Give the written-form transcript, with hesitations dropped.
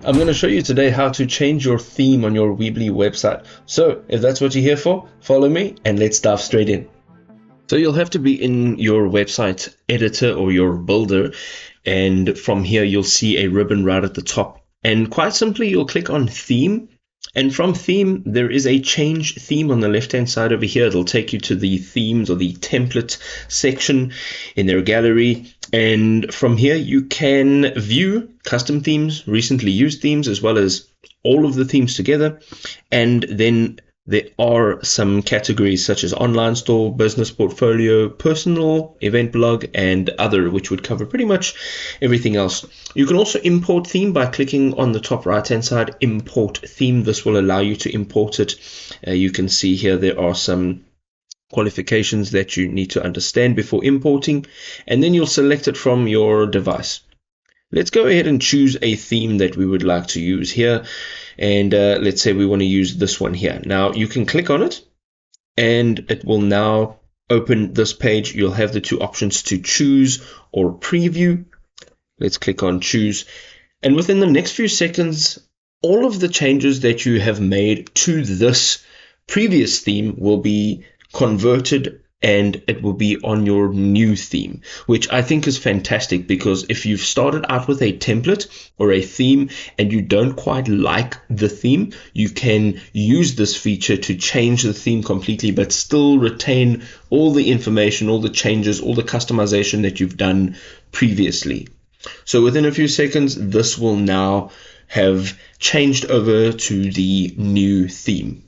I'm going to show you today how to change your theme on your Weebly website. So if that's what you're here for, follow me and let's dive straight in. So you'll have to be in your website editor or your builder, and from here you'll see a ribbon right at the top. And quite simply, you'll click on theme. And from theme, there is a change theme on the left-hand side over here. It'll take you to the themes or the template section in their gallery. And from here, you can view custom themes, recently used themes, as well as all of the themes together. And then there are some categories such as online store, business portfolio, personal, event blog, and other, which would cover pretty much everything else. You can also import theme by clicking on the top right hand side, import theme. This will allow you to import it. You can see here there are some qualifications that you need to understand before importing, and then you'll select it from your device. Let's go ahead and choose a theme that we would like to use here. And let's say we want to use this one here. Now you can click on it and it will now open this page. You'll have the two options to choose or preview. Let's click on choose. And within the next few seconds, all of the changes that you have made to this previous theme will be converted and it will be on your new theme, which I think is fantastic, because if you've started out with a template or a theme and you don't quite like the theme, you can use this feature to change the theme completely, but still retain all the information, all the changes, all the customization that you've done previously. So within a few seconds, this will now have changed over to the new theme.